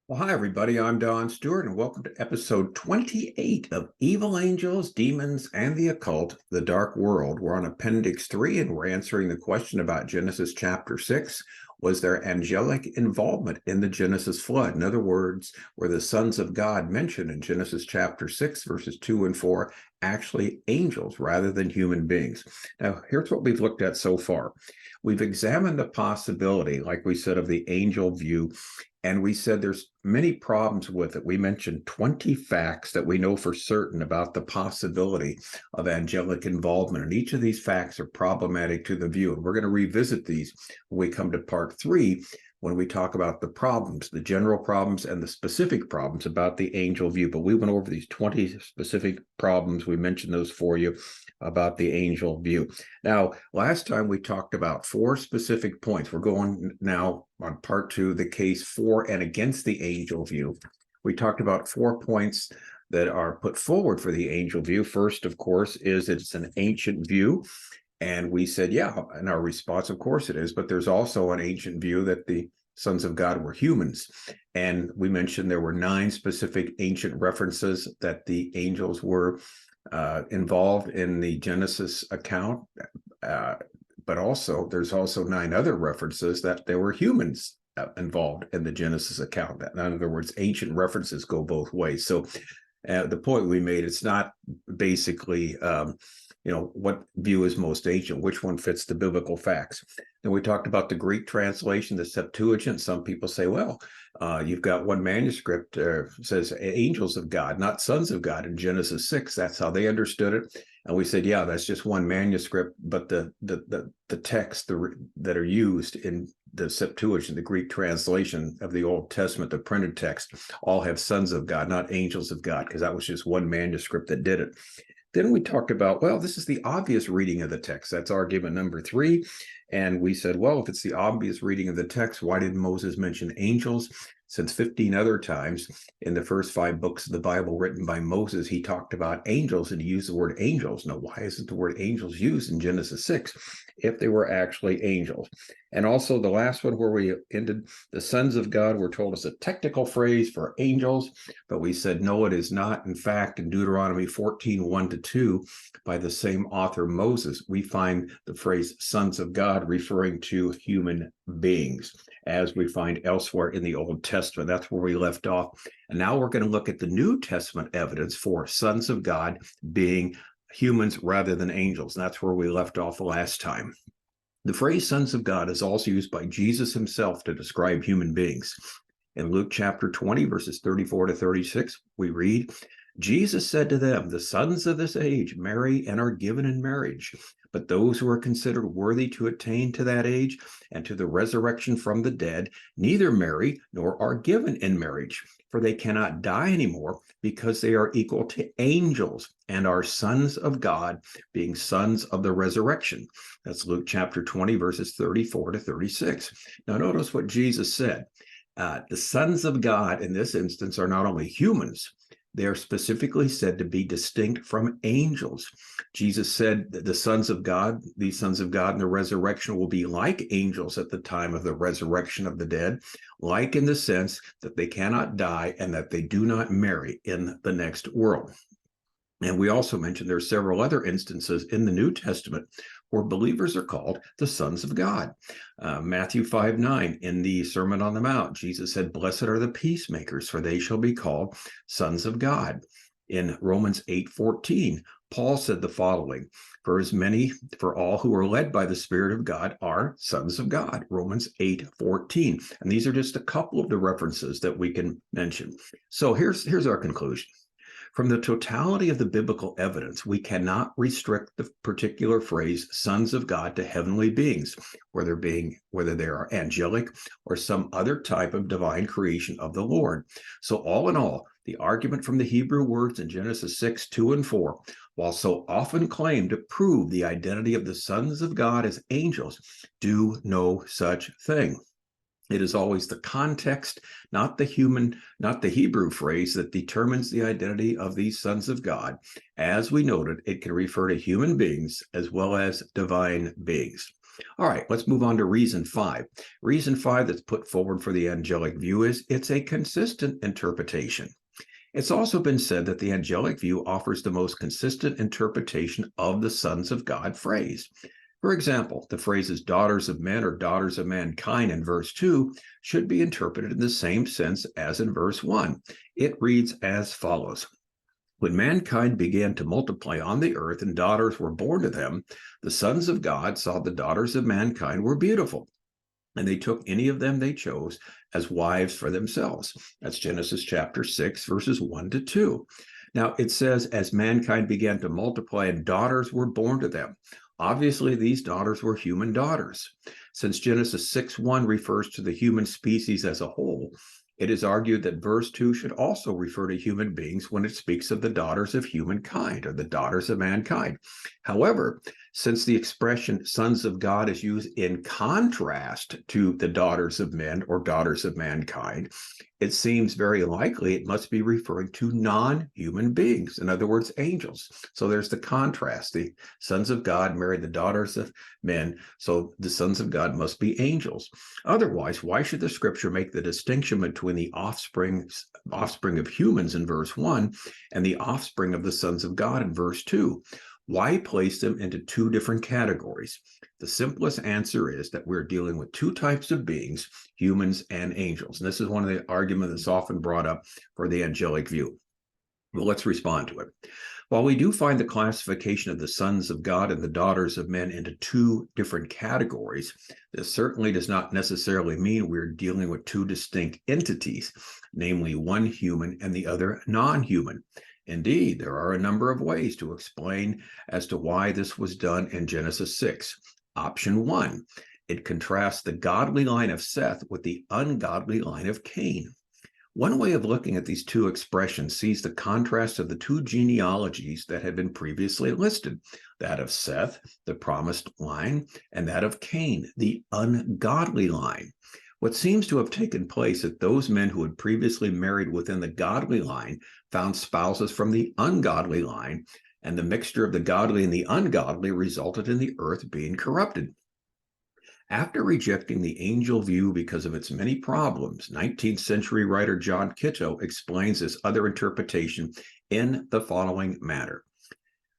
Well, hi, everybody. I'm Don Stewart, and welcome to episode 28 of Evil Angels, Demons, and the Occult, The Dark World. We're on Appendix 3, and we're answering the question about Genesis chapter 6. Was there angelic involvement in the Genesis flood? In other words, were the sons of God mentioned in Genesis chapter 6, verses 2 and 4, actually angels rather than human beings? Now, here's what we've looked at so far. We've examined the possibility, like we said, of the angel view. And we said there's many problems with it. We mentioned 20 facts that we know for certain about the possibility of angelic involvement. And each of these facts are problematic to the view. And we're going to revisit these when we come to part 3, when we talk about the problems, the general problems and the specific problems about the angel view. But we went over these 20 specific problems. We mentioned those for you about the angel view. Now, last time we talked about 4 specific points. We're going now on part 2, the case for and against the angel view. We talked about 4 points that are put forward for the angel view. First, of course, is it's an ancient view. And we said, yeah, and our response, of course it is, but there's also an ancient view that the sons of God were humans. And we mentioned there were 9 specific ancient references that the angels were involved in the Genesis account. But also, there's also 9 other references that there were humans involved in the Genesis account. In other words, ancient references go both ways. So the point we made, it's not basically what view is most ancient, which one fits the biblical facts. Then we talked about the Greek translation, the Septuagint. Some people say, well, you've got one manuscript says angels of God, not sons of God in Genesis 6. That's how they understood it. And we said, yeah, that's just one manuscript, but the texts that are used in the Septuagint, the Greek translation of the Old Testament, the printed text, all have sons of God, not angels of God, because that was just one manuscript that did it. Then we talked about, well, this is the obvious reading of the text. That's argument number 3. And we said, well, if it's the obvious reading of the text, why did Moses mention angels? Since 15 other times in the first 5 books of the Bible written by Moses, he talked about angels and he used the word angels. Now, why isn't the word angels used in Genesis 6 if they were actually angels? And also the last one where we ended, the sons of God were told as a technical phrase for angels, but we said, no, it is not. In fact, in Deuteronomy 14, 1-2, by the same author, Moses, we find the phrase sons of God referring to human beings, as we find elsewhere in the Old Testament. That's where we left off. And now we're going to look at the New Testament evidence for sons of God being humans rather than angels. And that's where we left off the last time. The phrase sons of God is also used by Jesus himself to describe human beings. In Luke chapter 20, verses 34-36, we read, Jesus said to them, the sons of this age marry and are given in marriage, but those who are considered worthy to attain to that age and to the resurrection from the dead neither marry nor are given in marriage, for they cannot die anymore because they are equal to angels and are sons of God, being sons of the resurrection. That's Luke chapter 20, verses 34-36. Now notice what Jesus said. The sons of God in this instance are not only humans, they are specifically said to be distinct from angels. Jesus said that the sons of God, these sons of God in the resurrection will be like angels at the time of the resurrection of the dead, like in the sense that they cannot die and that they do not marry in the next world. And we also mentioned there are several other instances in the New Testament where believers are called the sons of God. Matthew 5:9, in the Sermon on the Mount, Jesus said, blessed are the peacemakers, for they shall be called sons of God. In Romans 8:14, Paul said the following, for all who are led by the Spirit of God are sons of God, Romans 8:14. And these are just a couple of the references that we can mention. So here's our conclusion. From the totality of the biblical evidence, we cannot restrict the particular phrase sons of God to heavenly beings, whether they are angelic or some other type of divine creation of the Lord. So all in all, the argument from the Hebrew words in Genesis 6, 2 and 4, while so often claimed to prove the identity of the sons of God as angels, do no such thing. It is always the context, not the Hebrew phrase, that determines the identity of these sons of God. As we noted, it can refer to human beings as well as divine beings. All right, let's move on to reason 5. Reason 5 that's put forward for the angelic view is it's a consistent interpretation. It's also been said that the angelic view offers the most consistent interpretation of the sons of God phrase. For example, the phrases daughters of men or daughters of mankind in verse 2 should be interpreted in the same sense as in verse 1. It reads as follows. When mankind began to multiply on the earth and daughters were born to them, the sons of God saw the daughters of mankind were beautiful, and they took any of them they chose as wives for themselves. That's Genesis chapter 6, verses 1 to 2. Now, it says, as mankind began to multiply and daughters were born to them. Obviously, these daughters were human daughters. Since Genesis 6:1 refers to the human species as a whole, it is argued that verse 2 should also refer to human beings when it speaks of the daughters of humankind or the daughters of mankind. However, since the expression sons of God is used in contrast to the daughters of men or daughters of mankind, it seems very likely it must be referring to non-human beings, in other words, angels. So there's the contrast. The sons of God married the daughters of men, so the sons of God must be angels. Otherwise, why should the scripture make the distinction between the offspring of humans in verse 1 and the offspring of the sons of God in verse 2? Why place them into two different categories? The simplest answer is that we're dealing with two types of beings, humans and angels. And this is one of the arguments that's often brought up for the angelic view. Well, let's respond to it. While we do find the classification of the sons of God and the daughters of men into two different categories, this certainly does not necessarily mean we're dealing with two distinct entities, namely one human and the other non-human. Indeed, there are a number of ways to explain as to why this was done in Genesis 6. Option 1, it contrasts the godly line of Seth with the ungodly line of Cain. One way of looking at these two expressions sees the contrast of the two genealogies that had been previously listed, that of Seth, the promised line, and that of Cain, the ungodly line. What seems to have taken place is that those men who had previously married within the godly line found spouses from the ungodly line, and the mixture of the godly and the ungodly resulted in the earth being corrupted. After rejecting the angel view because of its many problems, 19th century writer John Kitto explains this other interpretation in the following manner.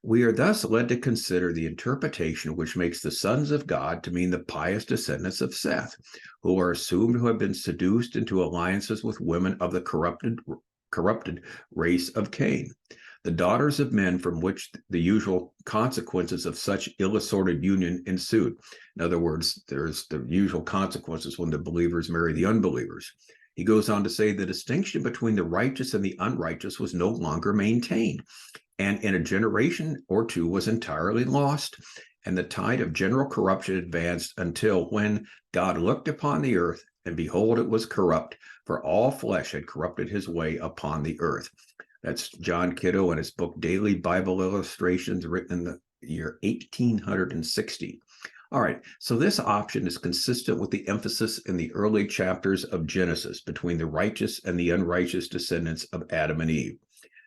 We are thus led to consider the interpretation which makes the sons of God to mean the pious descendants of Seth, who are assumed to have been seduced into alliances with women of the corrupted race of Cain. The daughters of men from which the usual consequences of such ill-assorted union ensued. In other words, there's the usual consequences when the believers marry the unbelievers. He goes on to say the distinction between the righteous and the unrighteous was no longer maintained, and in a generation or two was entirely lost, and the tide of general corruption advanced until when God looked upon the earth, and behold, it was corrupt, for all flesh had corrupted his way upon the earth. That's John Kitto in his book Daily Bible Illustrations, written in the year 1860. All right, so this option is consistent with the emphasis in the early chapters of Genesis between the righteous and the unrighteous descendants of Adam and Eve.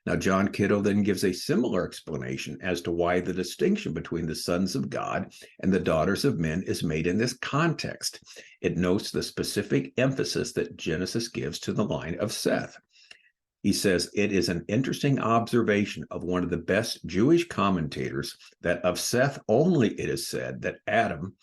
Now, John Kitto then gives a similar explanation as to why the distinction between the sons of God and the daughters of men is made in this context. It notes the specific emphasis that Genesis gives to the line of Seth. He says, it is an interesting observation of one of the best Jewish commentators that of Seth only it is said that Adam,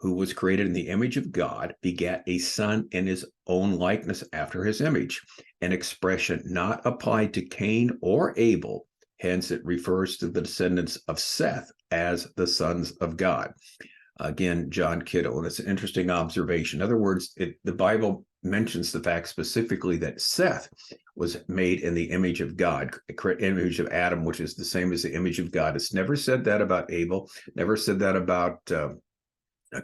who was created in the image of God, begat a son in his own likeness after his image, an expression not applied to Cain or Abel. Hence, it refers to the descendants of Seth as the sons of God. Again, John Kitto, and it's an interesting observation. In other words, the Bible mentions the fact specifically that Seth was made in the image of God, image of Adam, which is the same as the image of God. It's never said that about Abel, never said that about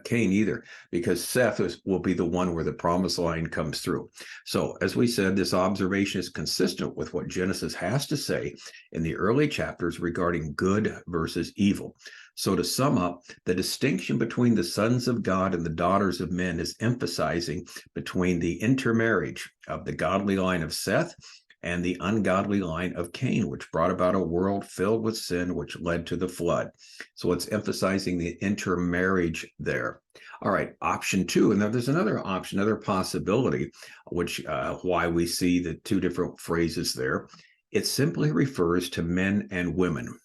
Cain either, because Seth will be the one where the promised line comes through. So, as we said, this observation is consistent with what Genesis has to say in the early chapters regarding good versus evil. So, to sum up, the distinction between the sons of God and the daughters of men is emphasizing between the intermarriage of the godly line of Seth and the ungodly line of Cain, which brought about a world filled with sin, which led to the flood. So it's emphasizing the intermarriage there. All right, option two, and then there's another option, another possibility, which why we see the two different phrases there. It simply refers to men and women.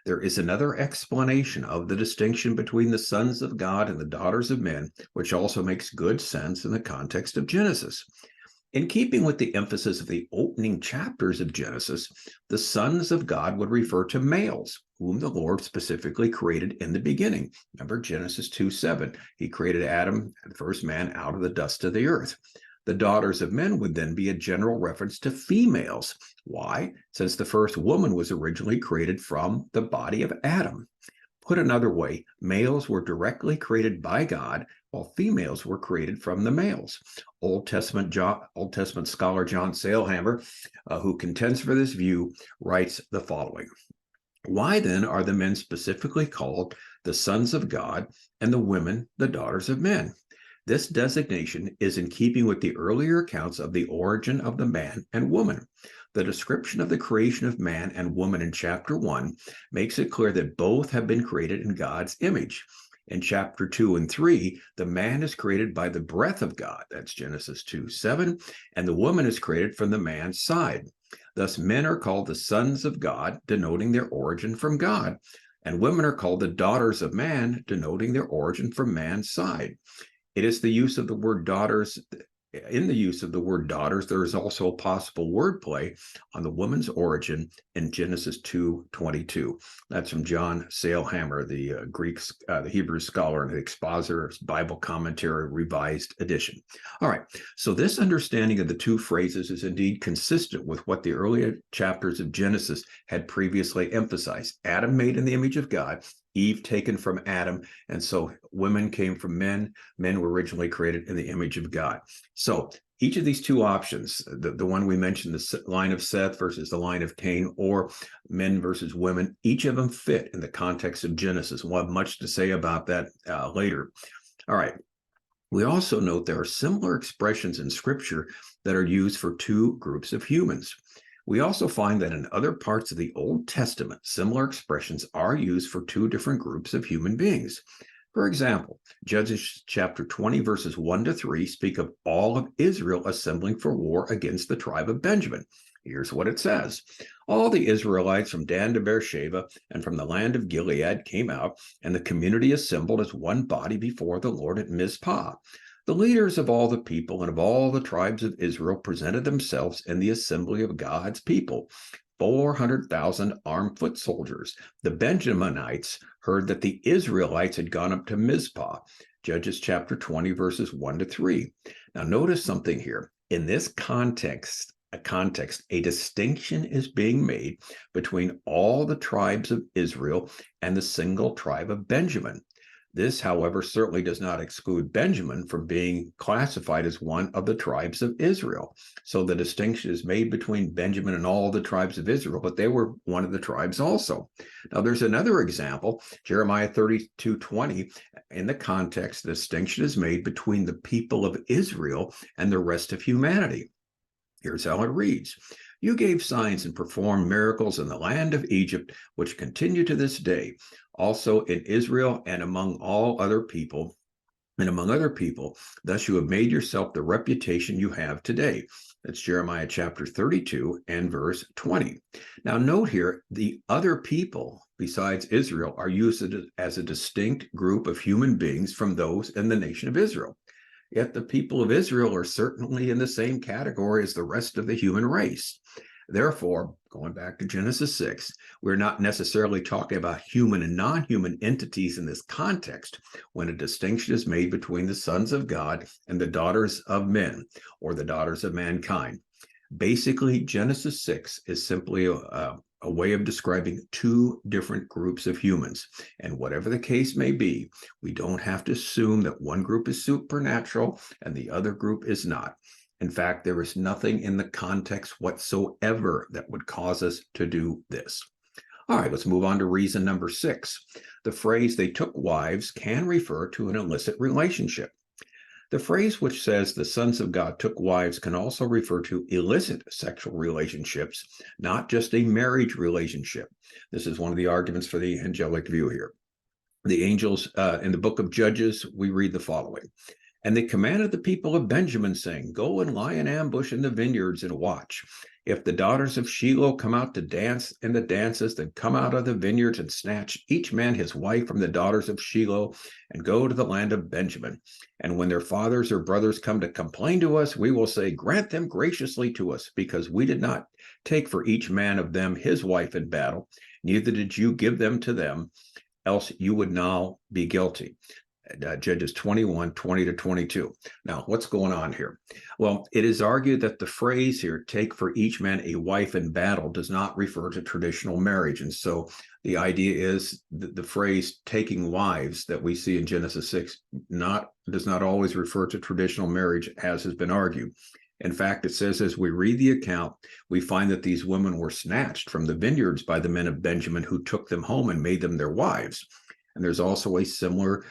There is another explanation of the distinction between the sons of God and the daughters of men, which also makes good sense in the context of Genesis. In keeping with the emphasis of the opening chapters of Genesis, the sons of God would refer to males, whom the Lord specifically created in the beginning. Remember Genesis 2:7. He created Adam, the first man, out of the dust of the earth. The daughters of men would then be a general reference to females. Why? Since the first woman was originally created from the body of Adam. Put another way, males were directly created by God, while females were created from the males. Old Testament scholar John Sailhammer, who contends for this view, writes the following. Why then are the men specifically called the sons of God and the women the daughters of men? This designation is in keeping with the earlier accounts of the origin of the man and woman. The description of the creation of man and woman in chapter 1 makes it clear that both have been created in God's image. In chapter 2 and 3, the man is created by the breath of God, that's Genesis 2:7, and the woman is created from the man's side. Thus, men are called the sons of God, denoting their origin from God, and women are called the daughters of man, denoting their origin from man's side. It is the use of the word daughters. In the use of the word daughters, there is also a possible wordplay on the woman's origin in Genesis 2:22. That's from John Sailhammer, the Hebrew scholar and the expositor's Bible Commentary Revised Edition. All right, so this understanding of the two phrases is indeed consistent with what the earlier chapters of Genesis had previously emphasized. Adam made in the image of God, Eve taken from Adam, and so women came from men. Men were originally created in the image of God. So each of these two options, the one we mentioned, the line of Seth versus the line of Cain, or men versus women, each of them fit in the context of Genesis. We'll have much to say about that later. All right. We also note there are similar expressions in Scripture that are used for two groups of humans. We also find that in other parts of the Old Testament, similar expressions are used for two different groups of human beings. For example, Judges chapter 20, verses 1-3 speak of all of Israel assembling for war against the tribe of Benjamin. Here's what it says. All the Israelites from Dan to Beersheba and from the land of Gilead came out, and the community assembled as one body before the Lord at Mizpah. The leaders of all the people and of all the tribes of Israel presented themselves in the assembly of God's people, 400,000 armed foot soldiers. The Benjaminites heard that the Israelites had gone up to Mizpah. Judges chapter 20, verses 1-3. Now notice something here. In this context, a distinction is being made between all the tribes of Israel and the single tribe of Benjamin. This, however, certainly does not exclude Benjamin from being classified as one of the tribes of Israel. So the distinction is made between Benjamin and all the tribes of Israel, but they were one of the tribes also. Now, there's another example, Jeremiah 32:20. In the context, the distinction is made between the people of Israel and the rest of humanity. Here's how it reads. You gave signs and performed miracles in the land of Egypt, which continue to this day. Also in Israel and among other people, thus you have made yourself the reputation you have today. That's Jeremiah chapter 32 and verse 20. Now note here, the other people besides Israel are used as a distinct group of human beings from those in the nation of Israel. Yet the people of Israel are certainly in the same category as the rest of the human race. Therefore, going back to Genesis 6, we're not necessarily talking about human and non-human entities in this context when a distinction is made between the sons of God and the daughters of men, or the daughters of mankind. Basically, Genesis 6 is simply a way of describing two different groups of humans. And whatever the case may be, we don't have to assume that one group is supernatural and the other group is not. In fact, there is nothing in the context whatsoever that would cause us to do this. All right, let's move on to reason number 6. The phrase "they took wives" can refer to an illicit relationship. The phrase which says the sons of God took wives can also refer to illicit sexual relationships, not just a marriage relationship. This is one of the arguments for the angelic view here. The angels, in the book of Judges, we read the following. And they commanded the people of Benjamin, saying, Go and lie in ambush in the vineyards and watch. If the daughters of Shiloh come out to dance in the dances, then come out of the vineyards and snatch each man his wife from the daughters of Shiloh and go to the land of Benjamin. And when their fathers or brothers come to complain to us, we will say, Grant them graciously to us, because we did not take for each man of them his wife in battle, neither did you give them to them, else you would now be guilty. Judges 21, 20 to 22. Now, what's going on here? Well, it is argued that the phrase here, take for each man a wife in battle, does not refer to traditional marriage. And so the idea is that the phrase taking wives that we see in Genesis 6 does not always refer to traditional marriage, as has been argued. In fact, it says as we read the account, we find that these women were snatched from the vineyards by the men of Benjamin, who took them home and made them their wives. And there's also a similar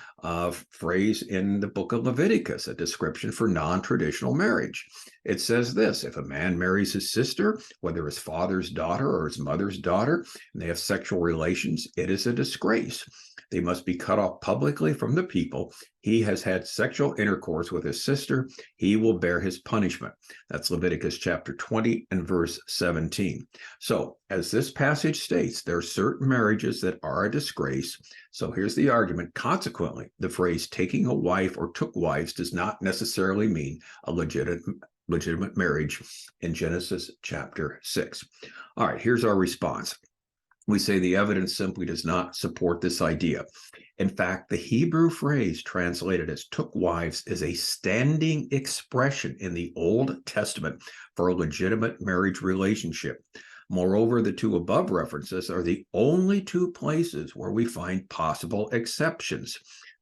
phrase in the book of Leviticus, a description for non-traditional marriage. It says this: if a man marries his sister, whether his father's daughter or his mother's daughter, and they have sexual relations, it is a disgrace. They must be cut off publicly from the people. He has had sexual intercourse with his sister. He will bear his punishment. That's Leviticus chapter 20 and verse 17. So, as this passage states, there are certain marriages that are a disgrace. So here's the argument. Consequently, the phrase taking a wife or took wives does not necessarily mean a legitimate marriage in Genesis chapter 6. All right, here's our response. We say the evidence simply does not support this idea. In fact, the Hebrew phrase translated as took wives is a standing expression in the Old Testament for a legitimate marriage relationship. Moreover, the two above references are the only two places where we find possible exceptions.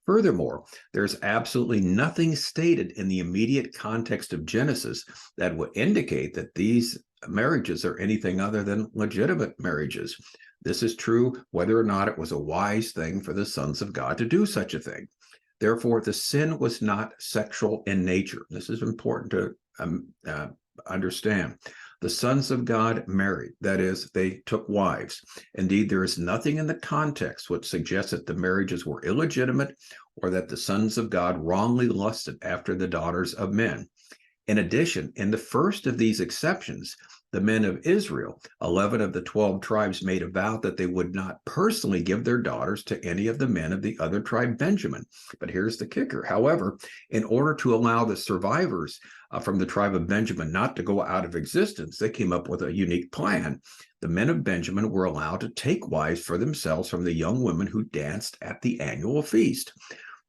Furthermore, there's absolutely nothing stated in the immediate context of Genesis that would indicate that these marriages are anything other than legitimate marriages. This is true whether or not it was a wise thing for the sons of God to do such a thing. Therefore, the sin was not sexual in nature. This is important to understand. The sons of God married, that is, they took wives. Indeed, there is nothing in the context which suggests that the marriages were illegitimate or that the sons of God wrongly lusted after the daughters of men. In addition, in the first of these exceptions, the men of Israel, 11 of the 12 tribes, made a vow that they would not personally give their daughters to any of the men of the other tribe, Benjamin. But here's the kicker. However, in order to allow the survivors from the tribe of Benjamin not to go out of existence, they came up with a unique plan. The men of Benjamin were allowed to take wives for themselves from the young women who danced at the annual feast.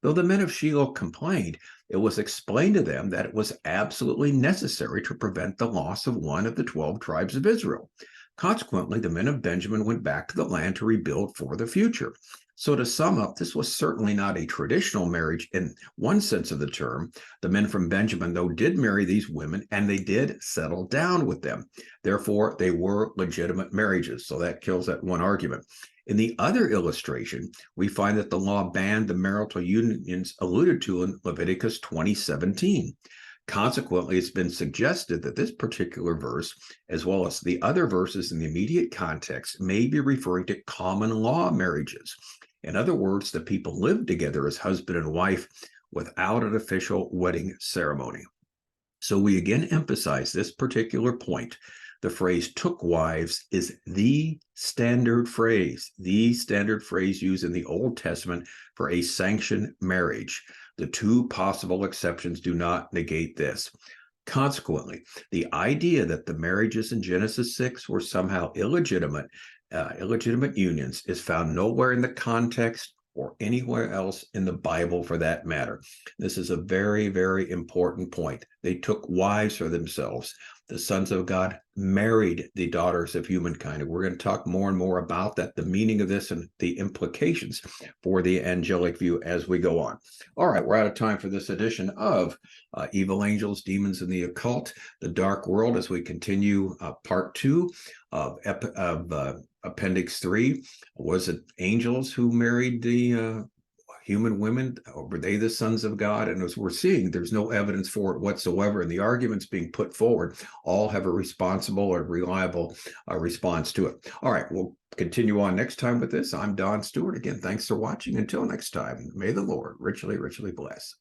Though the men of Shiloh complained, it was explained to them that it was absolutely necessary to prevent the loss of one of the 12 tribes of Israel. Consequently, the men of Benjamin went back to the land to rebuild for the future. So to sum up, this was certainly not a traditional marriage in one sense of the term. The men from Benjamin, though, did marry these women, and they did settle down with them. Therefore, they were legitimate marriages. So that kills that one argument. In the other illustration, we find that the law banned the marital unions alluded to in Leviticus 20:17. Consequently, it's been suggested that this particular verse, as well as the other verses in the immediate context, may be referring to common law marriages. In other words, the people lived together as husband and wife without an official wedding ceremony. So we again emphasize this particular point. The phrase took wives is the standard phrase used in the Old Testament for a sanctioned marriage. The two possible exceptions do not negate this. Consequently, the idea that the marriages in Genesis 6 were somehow illegitimate unions is found nowhere in the context or anywhere else in the Bible for that matter. This is a very, very important point. They took wives for themselves. The sons of God married the daughters of humankind. And we're going to talk more and more about that, the meaning of this and the implications for the angelic view as we go on. All right, we're out of time for this edition of Evil Angels, Demons, and the Occult, the Dark World, as we continue part 2 of Appendix 3. Was it angels who married the human women, were they the sons of God? And as we're seeing, there's no evidence for it whatsoever. And the arguments being put forward all have a responsible or reliable response to it. All right, we'll continue on next time with this. I'm Don Stewart. Again, thanks for watching. Until next time, may the Lord richly, richly bless.